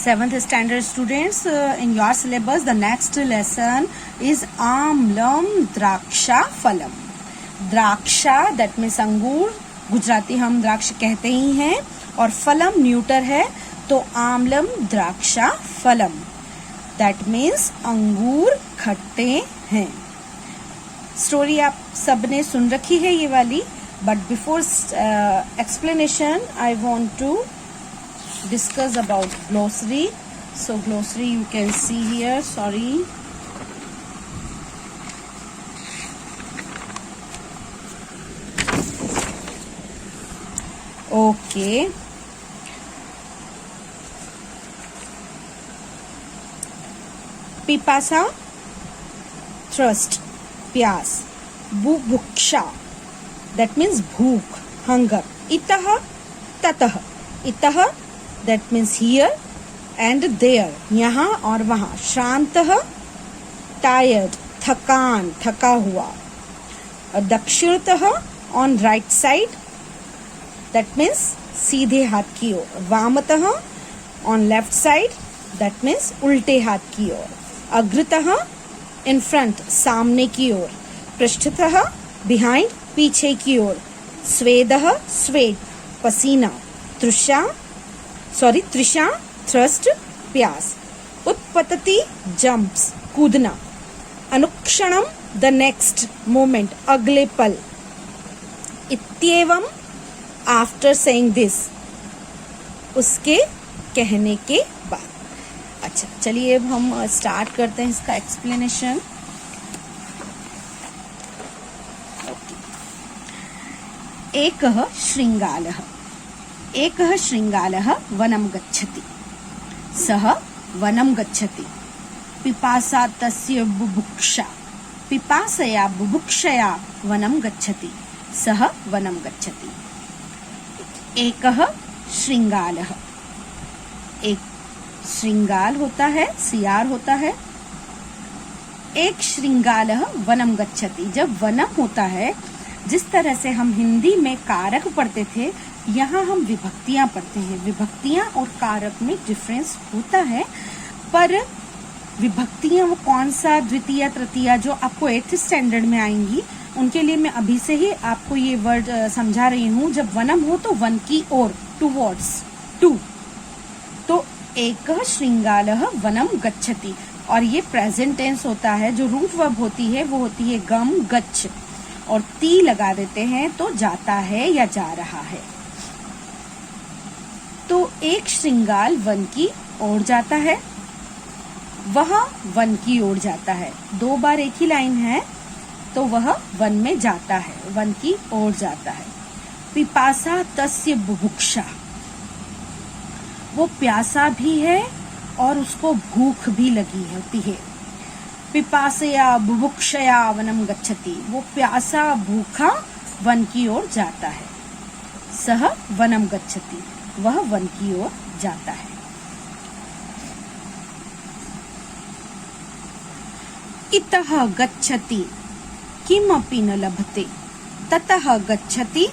Seventh standard students, in your syllabus the next lesson is Amlam Draksha Phalam. द्राक्षा that means अंगूर, गुजराती हम द्राक्ष कहते ही हैं, और फलम न्यूटर है, तो आमलम द्राक्षा फलम that means अंगूर खट्टे हैं. स्टोरी आप सबने सुन रखी है ये वाली, but before explanation I want to discuss about glossary. So glossary you can see here, sorry. Okay. पिपासा थ्रस्ट प्यास. बुभुक्षा that means भूख hunger. इतः ततः. इतः that means here and there, यहाँ और वहाँ. श्रांतः tired थकान थका हुआ. दक्षिणतः on right side that means सीधे हाथ की ओर. वामतः on left side that means उल्टे हाथ की ओर. अग्रतः in front सामने की ओर. पृष्ठतः behind पीछे की ओर. स्वेदः sweat पसीना. तृषा थ्रस्ट प्यास. उत्पतति जंप्स कूदना. अनुक्षणम द नेक्स्ट मोमेंट अगले पल. इत्येवम आफ्टर सेइंग दिस, उसके कहने के बाद. अच्छा चलिए अब हम स्टार्ट करते हैं इसका एक्सप्लेनेशन. एकः श्रृंगालः. एकः श्रृंगालः वनं गच्छति. सः वनं गच्छति. पिपासा तस्य बुभुक्षा. पिपासया बुभुक्षया वनं गच्छति. सः वनं गच्छति. एकः श्रृंगालः. एक श्रृंगाल होता है, सियार होता है. एक श्रृंगालः वनं गच्छति. जब वनम होता है, जिस तरह से हम हिंदी में कारक पढ़ते थे, यहाँ हम विभक्तियां पढ़ते हैं. विभक्तियां और कारक में डिफरेंस होता है, पर विभक्तियां वो कौन सा, द्वितीय तृतीय, जो आपको 8th स्टैंडर्ड में आएंगी, उनके लिए मैं अभी से ही आपको ये वर्ड समझा रही हूँ. जब वनम हो तो वन की ओर, टुवर्ड्स, टू. तो एकः श्रृंगालः वनम गच्छति, और ये प्रेजेंट टेंस होता है. जो रूट वर्ब होती है वो होती है गम गच्छ, और ती लगा देते हैं तो जाता है या जा रहा है. तो एक श्रृंगाल वन की ओर जाता है, वह वन की ओर जाता है. 2 बार एक ही लाइन है, तो वह वन में जाता है, वन की ओर जाता है. पिपासा तस्य बुभुक्षा. वो प्यासा भी है और उसको भूख भी लगी होती है. पिपासया बुभुक्षया वनम गच्छति. वो प्यासा भूखा वन की ओर जाता है. सह वनम गच्छति. वह वन की ओर जाता है. इतः गच्छति किमपि न लभते. ततः गच्छति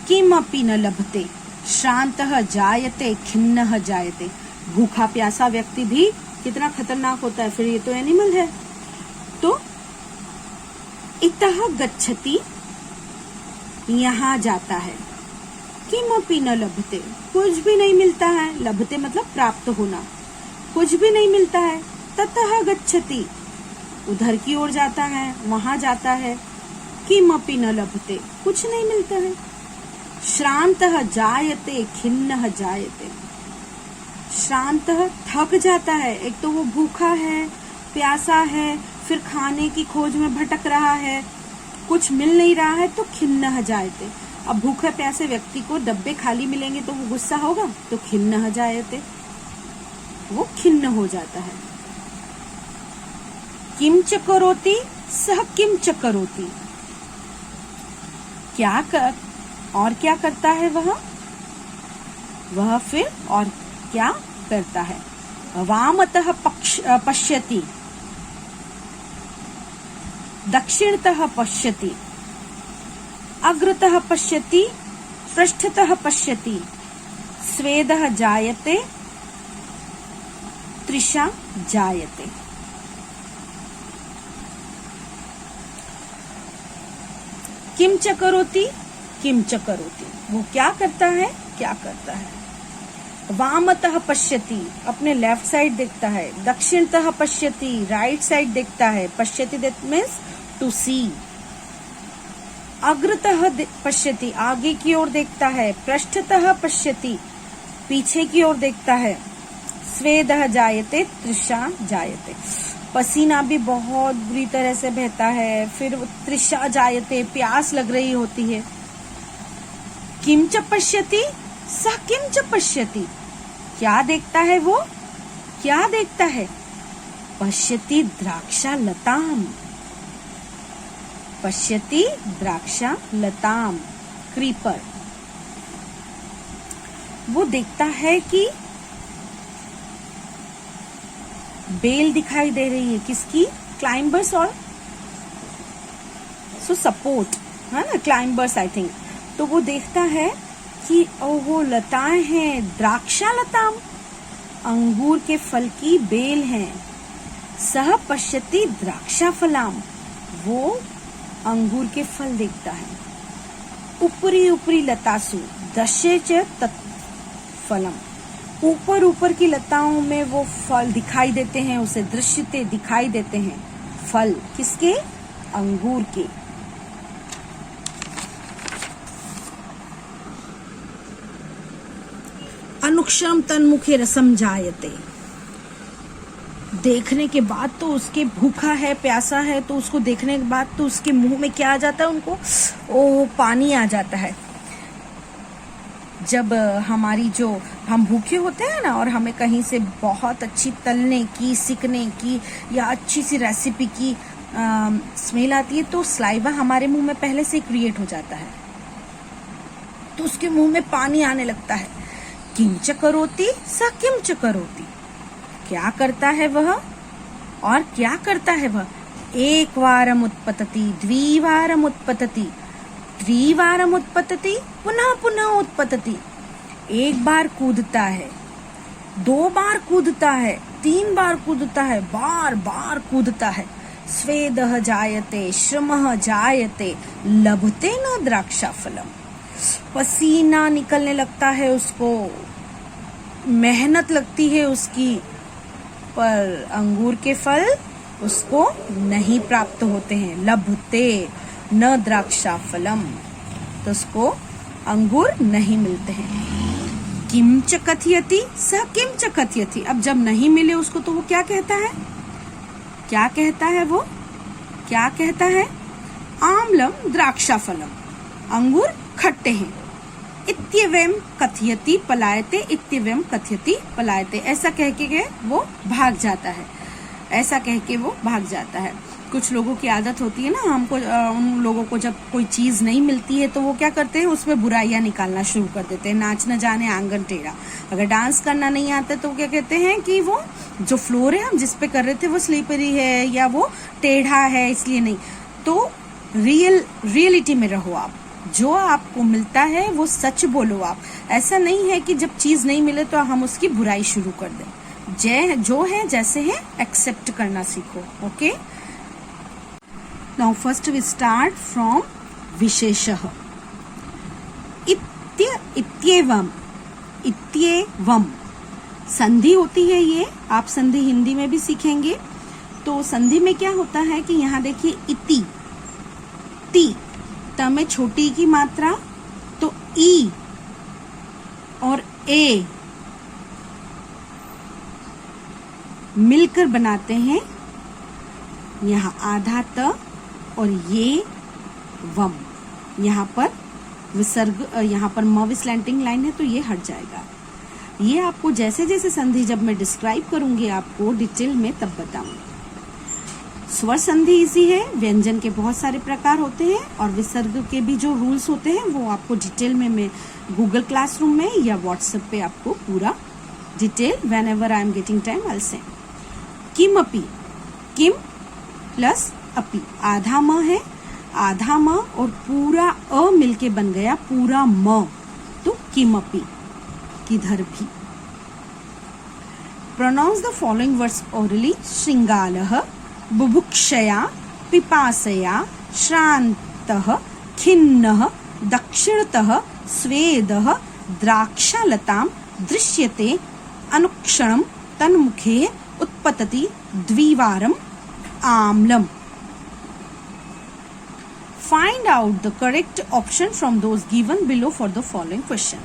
किमपि न लभते. श्रान्तः जायते खिन्नः जायते. भूखा प्यासा व्यक्ति भी कितना खतरनाक होता है, फिर ये तो एनिमल है. तो इतः गच्छति यहाँ जाता है. किमपि न लभते, कुछ भी नहीं मिलता है. लभते मतलब प्राप्त होना. कुछ भी नहीं मिलता है. ततः गच्छति, उधर की ओर जाता है, वहां जाता है. किमपि न लभते, कुछ नहीं मिलता है. श्रान्तः जायते खिन्नः जायते. श्रान्तः थक जाता है. एक तो वो भूखा है, प्यासा है, फिर खाने की खोज में भटक रहा है, कुछ मिल नहीं रहा है, तो खिन्नः जायते. अब भूखे प्यासे व्यक्ति को डब्बे खाली मिलेंगे तो वो गुस्सा होगा, तो खिन्नः जायते, वो खिन्न हो जाता है. किम च करोति सह किम च करोति. क्या कर, और क्या करता है वह फिर और क्या करता है. वामतः पश्यति. दक्षिणतः पश्यति. अग्रतः पश्यति. पृष्ठतः पश्यति. स्वेदः जायते. तृषा जायते। किम च करोति, किम च करोति, वो क्या करता है, क्या करता है। वामतः पश्यति, अपने लेफ्ट साइड देखता है। दक्षिणतः पश्यति, राइट साइड देखता है। पश्यति दैट मीन्स टू सी। अग्रतः पश्यति, आगे की ओर देखता है। पृष्ठतः पश्यति, पीछे की ओर देखता है। स्वेदः जायते, तृषा जायते, पसीना भी बहुत बुरी तरह से बहता है। फिर तृषा जायते, प्यास लग रही होती है। किम च पश्यति, सः किम च पश्यति, क्या देखता है वो, क्या देखता है। पश्यति द्राक्षा लताम, पश्यति द्राक्षा लताम, क्रीपर। वो देखता है कि बेल दिखाई दे रही है, किसकी, क्लाइंबर्स और सपोर्ट है ना, क्लाइंबर्स आई थिंक। तो वो देखता है कि वो लताएं हैं, द्राक्षा लताम, अंगूर के फल की बेल हैं। सह पश्यति द्राक्षा फलाम, वो अंगूर के फल देखता है। ऊपरी ऊपरी लतासु दशे च तत्फलम, ऊपर ऊपर की लताओं में वो फल दिखाई देते हैं, उसे दृश्यते दिखाई देते हैं। फल किसके, अंगूर के। अनुक्षरम तन्मुखे रसम जायते, देखने के बाद तो उसके भूखा है, प्यासा है, तो उसको देखने के बाद तो उसके मुंह में क्या आ जाता है, उनको पानी आ जाता है। जब हमारी जो हम भूखे होते हैं ना, और हमें कहीं से बहुत अच्छी तलने की, सिकने की या अच्छी सी रेसिपी की स्मेल आती है, तो स्लाइवा हमारे मुंह में पहले से क्रिएट हो जाता है, तो उसके मुंह में पानी आने लगता है। किंच करोति स किंच करोति, क्या करता है वह और क्या करता है वह। एक वारम उत्पतति, द्विवारम उत्पतति, त्रिवारम उत्पतति, पुनः पुनः उत्पतति, एक बार कूदता है, 2 बार कूदता है, 3 बार कूदता है, बार बार कूदता है। स्वेदः जायते, श्रमः जायते, लभते न द्राक्षा फलम, पसीना निकलने लगता है उसको, मेहनत लगती है उसकी, पर अंगूर के फल उसको नहीं प्राप्त होते हैं। लभते न द्राक्षा फलम, तो उसको अंगूर नहीं मिलते हैं। किम च कथयति स किम च कथयति, अब जब नहीं मिले उसको तो वो क्या कहता है, क्या कहता है वो, क्या कहता है। आम्लम द्राक्षा फलम, अंगूर खट्टे हैं। इत्येवं कथयति पलायते, इत्येवं कथयति पलायते, ऐसा कह के वो भाग जाता है, ऐसा कह के वो भाग जाता है। कुछ लोगों की आदत होती है ना, हमको उन लोगों को जब कोई चीज नहीं मिलती है तो वो क्या करते हैं, उसमें बुराइयां निकालना शुरू कर देते हैं। नाच न जाने आंगन टेढ़ा, अगर डांस करना नहीं आता तो क्या कहते हैं कि वो जो फ्लोर है हम जिस पे कर रहे थे वो स्लीपरी है या वो टेढ़ा है, इसलिए नहीं। तो रियलिटी में रहो आप, जो आपको मिलता है वो सच बोलो आप। ऐसा नहीं है कि जब चीज नहीं मिले तो हम उसकी बुराई शुरू कर दें। जो है जैसे है एक्सेप्ट करना सीखो। Okay, now first we start from विशेषः। इत्येवम, इत्येवम संधि होती है, ये आप संधि हिंदी में भी सीखेंगे। तो संधि में क्या होता है कि यहाँ देखिए इति, ती, त में छोटी की मात्रा, तो ई और ए मिलकर बनाते हैं यहाँ आधा त, और ये वम, यहाँ पर विसर्ग, यहाँ पर म स्लैंटिंग लाइन है तो ये हट जाएगा। ये आपको जैसे जैसे संधि जब मैं डिस्क्राइब करूंगी आपको डिटेल में तब बताऊंगी। स्वर संधि इसी है, व्यंजन के बहुत सारे प्रकार होते हैं और विसर्ग के भी जो रूल्स होते हैं वो आपको डिटेल में मैं गूगल क्लासरूम में या व्हाट्सएप पे आपको पूरा detail whenever I am getting time I से। किमपि, किम प्लस अपि, आधा म है, आधा म और पूरा अ मिलके बन गया पूरा म, तो किमपि, किधर भी। Pronounce the following words orally. Shringalah, बुभुक्षया, पिपासया, श्रान्तः, खिन्नः, दक्षिणतः, स्वेदः, द्राक्षालतां दृश्यते, अनुक्षणं तन्मुखे उत्पतति, द्विवारम् आम्लम्. Find out the correct option from those given below for the following question.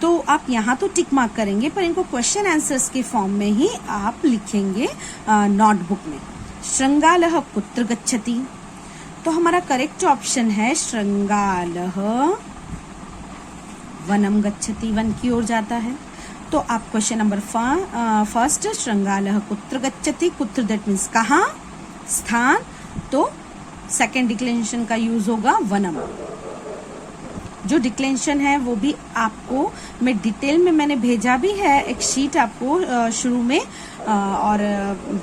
तो आप यहाँ तो टिक मार्क करेंगे, पर इनको क्वेश्चन आंसर्स के फॉर्म में ही आप लिखेंगे नोटबुक में. श्रृंगालः कुत्र गच्छति? तो हमारा करेक्ट ऑप्शन है श्रृंगालः वनम गच्छति, वन की ओर जाता है. तो आप क्वेश्चन नंबर फर्स्ट, श्रृंगालः कुत्र गच्छति, कुत्र दैट मीन्स कहाँ, स्थान. तो सेकेंड डिक्लेनेशन का यूज होगा वनम. जो डिक्लेनेशन है वो भी आपको मैं डिटेल में मैंने भेजा भी है, एक शीट आपको शुरू में, और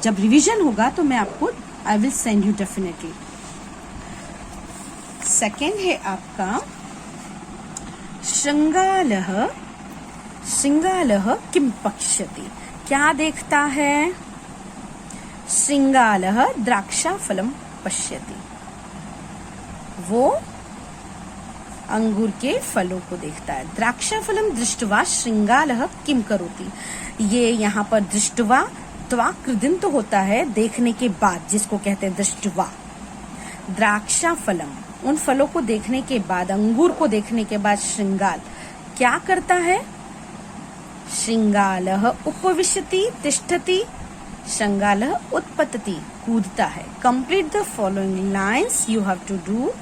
जब रिवीजन होगा तो मैं आपको आई will send you definitely. Second है आपका श्रृंगालः, श्रृंगालः किम पश्यति, क्या देखता है? श्रृंगालः द्राक्षाफलम पश्यति, वो अंगूर के फलों को देखता है. द्राक्षाफलम दृष्ट्वा श्रृंगालः किम करोति, ये यहाँ पर दृष्ट्वा त्वा कृदिंत होता है देखने के बाद, जिसको कहते हैं दृष्ट्वा. द्राक्षाफलम, उन फलों को देखने के बाद, अंगूर को देखने के बाद श्रृंगाल क्या करता है? श्रृंगालः उपविशति तिष्ठति, श्रृंगालः उत्पतति, कूदता है. Complete the following lines you have to do.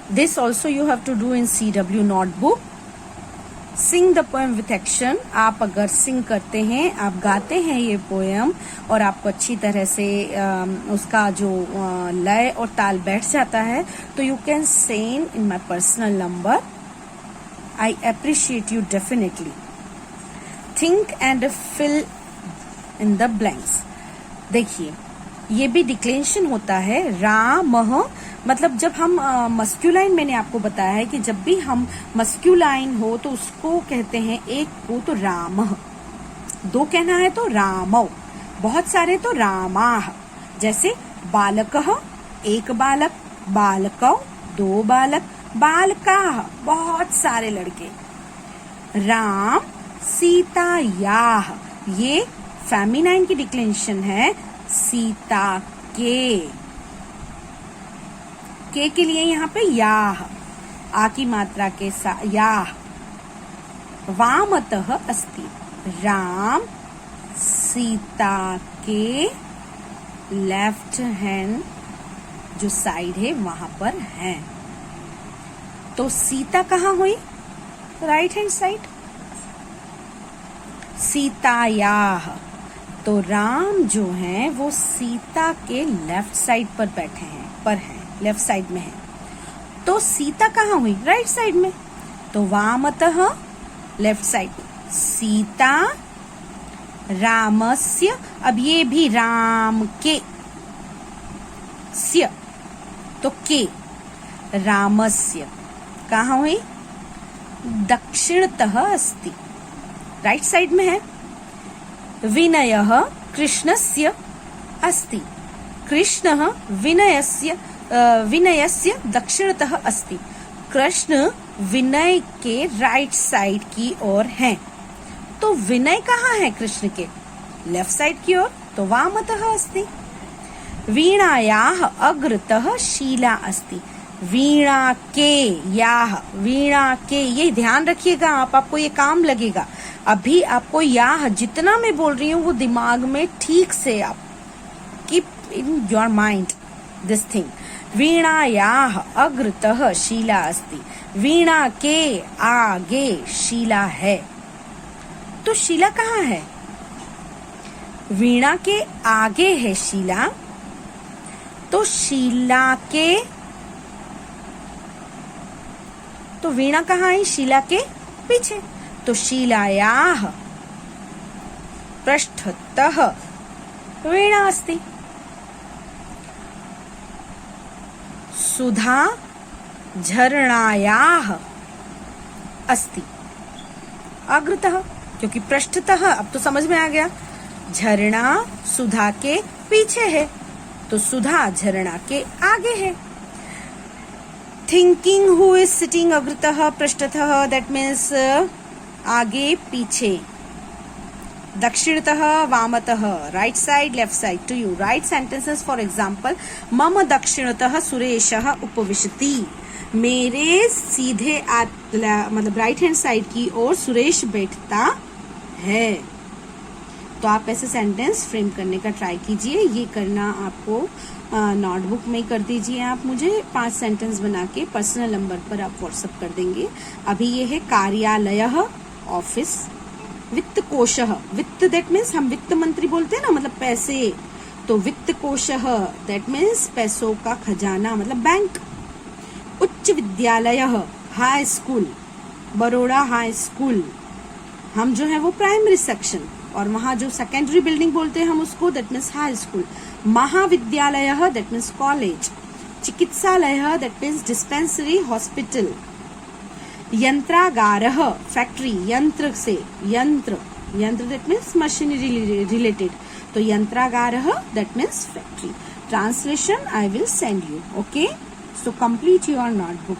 This also you have to do in CW notebook. Sing the poem with action. आप अगर सिंग करते हैं, आप गाते हैं ये पोएम और आपको अच्छी तरह से उसका जो लय और ताल बैठ जाता है, तो you can send in my personal number. I appreciate you definitely. Think and fill in the blanks. देखिए, ये भी डिक्लेनेशन होता है. रामः मतलब जब हम मस्क्यूलाइन, मैंने आपको बताया है कि जब भी हम मस्क्यूलाइन हो तो उसको कहते हैं, एक को तो रामः, दो कहना है तो रामौ, बहुत सारे तो रामाः. जैसे बालकः एक बालक, बालकौ दो बालक, बालकाः बहुत सारे लड़के. राम सीतायाः, ये फेमिनाइन की डिक्लेनेशन है. सीता के लिए यहाँ पे याह, आ की मात्रा के साथ याह. वामतः अस्ति, राम सीता के लेफ्ट हैंड जो साइड है वहां पर है. तो सीता कहाँ हुई? Right hand side. सीतायाह, तो राम जो है वो सीता के लेफ्ट साइड पर बैठे हैं, पर हैं, लेफ्ट साइड में है. तो सीता कहाँ हुई? राइट साइड में. तो वामतः लेफ्ट साइड, सीता रामस्य. अब ये भी राम के स्य, तो के रामस्य कहाँ हुई? दक्षिणतः अस्ति, राइट साइड में है. विनयः कृष्णस्य अस्ति, कृष्णः विनयस्य दक्षिणतः अस्ति. कृष्ण विनय के राइट साइड की ओर हैं. तो विनय कहाँ है? कृष्ण के लेफ्ट साइड की ओर, तो वामतः अस्ति. वीणायाः अग्रतः शीला अस्ति. वीणा के याह, वीणा के, ये ध्यान रखिएगा आप, आपको ये काम लगेगा. अभी आपको याह जितना मैं बोल रही हूँ वो दिमाग में ठीक से आप keep in your mind this thing. वीणायाः अग्रतः शीला अस्ति, वीणा के आगे शीला है. तो शीला कहाँ है? वीणा के आगे है शीला, तो शीला के, तो वीणा कहाँ है? शीला के पीछे. तो शीलायाः पृष्ठतः वीणा अस्ति. सुधा झरणायाः अस्ति अग्रतः, क्योंकि पृष्ठतः, अब तो समझ में आ गया. झरना सुधा के पीछे है, तो सुधा झरना के आगे है। थिंकिंग हु इज सिटिंग अग्रतः पृष्ठतः, दैट मीन्स आगे पीछे। दक्षिणतः वामतः, right side left side. To you write sentences for example, मम दक्षिणतः सुरेशः उपविशति, मेरे सीधे मतलब राइट हैंड साइड की ओर सुरेश बैठता है। तो आप ऐसे सेंटेंस फ्रेम करने का ट्राई कीजिए। ये करना आपको नोटबुक में कर दीजिए। आप मुझे 5 सेंटेंस बना के पर्सनल नंबर पर आप व्हाट्सएप कर देंगे। अभी ये है कार्यालयः, ऑफिस। वित्त कोशः, वित्त दैट मीन्स हम वित्त मंत्री बोलते हैं ना, मतलब पैसे, तो वित्त कोशः दैट मीन्स पैसों का खजाना, मतलब बैंक। उच्च विद्यालयः, high school, Baroda high school. हम जो है वो प्राइमरी सेक्शन, और वहां जो सेकेंडरी बिल्डिंग बोलते हैं हम उसको, दैट मीन्स हाई स्कूल। महाविद्यालयः दैट मीन्स कॉलेज। चिकित्सालयः दैट मीन्स डिस्पेंसरी, हॉस्पिटल। यंत्रागारः, फैक्ट्री, यंत्र से, यंत्र दैट मीन्स मशीनरी रिलेटेड, तो यंत्रागारः that means factory. Translation I will send you, okay? So complete your notebook.